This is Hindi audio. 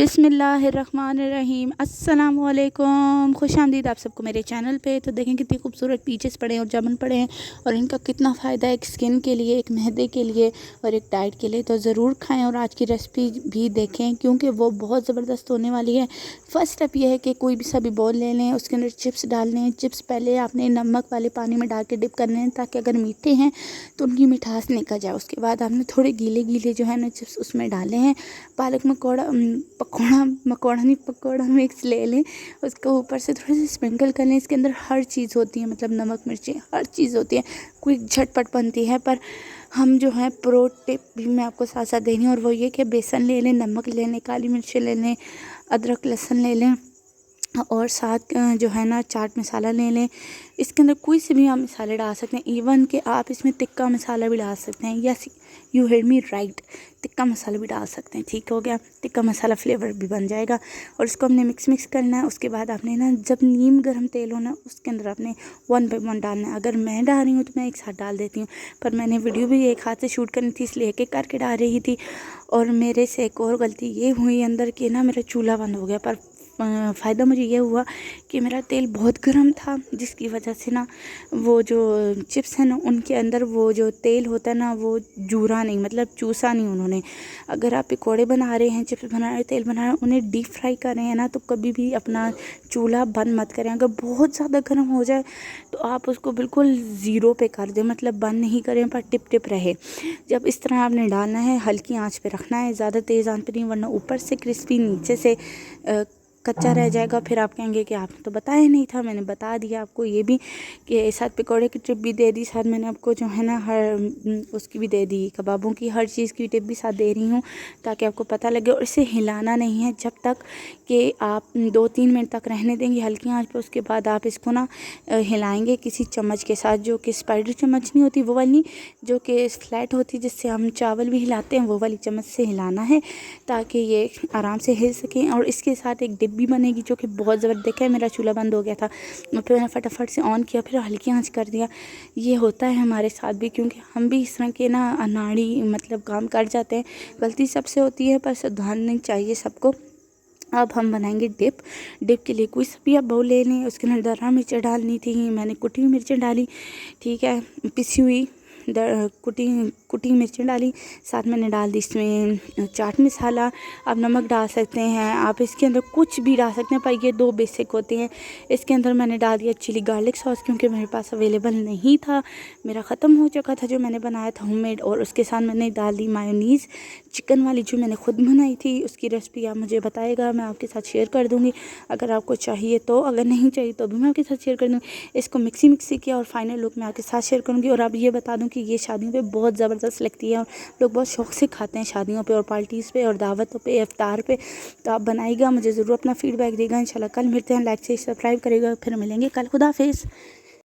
बिस्मिल्लाहिर्रहमानिर्रहीम अस्सलामुअलैकुम, खुशामदीद आप सबको मेरे चैनल पे। तो देखें कितनी खूबसूरत पीचेस पड़े हैं और जामुन पड़े हैं और इनका कितना फ़ायदा है एक स्किन के लिए, एक मैदे के लिए और एक डाइट के लिए। तो ज़रूर खाएं और आज की रेसिपी भी देखें क्योंकि वो बहुत ज़बरदस्त होने वाली है। फ़र्स्ट स्टेप ये है कि कोई भी सभी बॉल ले लें, उसके अंदर चिप्स डाल लें। चिप्स पहले आपने नमक वाले पानी में डाल के डिप करने हैं ताकि अगर मीठे हैं तो उनकी मिठास निकल जाए। उसके बाद आपने थोड़े गीले गीले जो है ना चिप्स उसमें डाले हैं। पालक पकौड़ा मिक्स ले लें, उसको ऊपर से थोड़ा सा स्प्रिंकल कर लें। इसके अंदर हर चीज़ होती है, मतलब नमक मिर्ची हर चीज़ होती है, क्विक झटपट बनती है। पर हम जो है प्रो टिप भी मैं आपको साथ साथ देनी है और वो ये कि बेसन ले लें, नमक ले लें, काली मिर्ची ले लें, अदरक लहसुन ले लें और साथ जो है ना चाट मसाला ले लें। इसके अंदर कोई से भी आप मसाले डाल सकते हैं, इवन कि आप इसमें तिक्का मसाला भी डाल सकते हैं। यस, यू हेard मी राइट, तिक्का मसाला भी डाल सकते हैं। ठीक हो गया, तिक्का मसाला फ्लेवर भी बन जाएगा। और इसको हमने मिक्स करना है। उसके बाद आपने ना जब नीम गर्म तेल हो ना उसके अंदर आपने 1 बाय 1 डालना है। अगर मैं डाल रही हूँ तो मैं एक साथ डाल देती हूँ, पर मैंने वीडियो भी एक हाथ से शूट करनी थी इसलिए एक एक करके डाल रही थी। और मेरे से एक और गलती ये हुई अंदर कि ना मेरा चूल्हा बंद हो गया। पर फ़ायदा मुझे ये हुआ कि मेरा तेल बहुत गर्म था, जिसकी वजह से ना वो जो चिप्स हैं ना उनके अंदर वो जो तेल होता है ना वो जूरा नहीं, मतलब चूसा नहीं उन्होंने। अगर आप पकौड़े बना रहे हैं, चिप्स बना रहे हैं, तेल बना रहे हैं, उन्हें डीप फ्राई कर रहे हैं ना, तो कभी भी अपना चूल्हा बंद मत करें। अगर बहुत ज़्यादा गर्म हो जाए तो आप उसको बिल्कुल ज़ीरो पे कर दें, मतलब बंद नहीं करें पर टिप टिप रहे। जब इस तरह आपने डालना है, हल्की आंच पे रखना है, ज़्यादा तेज़ आंच पे नहीं, वरना ऊपर से क्रिस्पी नीचे से कच्चा रह जाएगा। फिर आप कहेंगे कि आपने तो बताया नहीं था। मैंने बता दिया आपको ये भी कि साथ पकौड़े की टिप भी दे दी, साथ मैंने आपको जो है ना हर उसकी भी दे दी, कबाबों की हर चीज़ की टिप भी साथ दे रही हूँ ताकि आपको पता लगे। और इसे हिलाना नहीं है जब तक कि आप 2-3 मिनट तक रहने देंगे हल्की आंच पर। उसके बाद आप इसको ना हिलाएंगे किसी चम्मच के साथ, जो कि स्पाइडर चम्मच नहीं होती वो वाली, जो कि फ्लैट होती है जिससे हम चावल भी हिलाते हैं, वो वाली चम्मच से हिलाना है ताकि ये आराम से हिल सकें। और इसके साथ एक डिप भी बनेगी जो कि बहुत ज़बरदस्त। देखा है मेरा चूल्हा बंद हो गया था और फिर मैंने फटाफट से ऑन किया, फिर हल्की आंच कर दिया। ये होता है हमारे साथ भी, क्योंकि हम भी इस तरह के ना अनाड़ी मतलब काम कर जाते हैं। गलती सबसे होती है पर सुधारनी चाहिए सबको। अब हम बनाएंगे डिप के लिए कोई सा भी आप बाउल ले लें। उसके अंदर दरा मिर्चें डालनी थी, मैंने कुटी हुई मिर्चें डाली, ठीक है, पिसी हुई कुटी मिर्चें डाली। साथ मैंने डाल दी इसमें चाट मसाला। आप नमक डाल सकते हैं, आप इसके अंदर कुछ भी डाल सकते हैं, पर ये 2 बेसिक होते हैं। इसके अंदर मैंने डाल दिया चिली गार्लिक सॉस, क्योंकि मेरे पास अवेलेबल नहीं था, मेरा ख़त्म हो चुका था जो मैंने बनाया था होममेड। और उसके साथ मैंने डाल दी मायोनीज़ चिकन वाली, जो मैंने खुद बनाई थी। उसकी रेसिपी आप मुझे बताएगा, मैं आपके साथ शेयर कर दूँगी अगर आपको चाहिए तो, अगर नहीं चाहिए तो भी मैं आपके साथ शेयर कर दूँगी। इसको मिक्सी किया और फाइनल लुक मैं आपके साथ शेयर करूँगी। और अब ये बता दूँ कि ये शादियों पे बहुत ज़बरदस्त लगती है और लोग बहुत शौक़ से खाते हैं शादियों पे और पार्टीज़ पे और दावतों पे, इफ्तार पे। तो आप बनाइएगा, मुझे ज़रूर अपना फीडबैक देगा। इंशाल्लाह कल मिलते हैं। लाइक से सब्सक्राइब करेगा, फिर मिलेंगे कल। खुदा हाफिज़।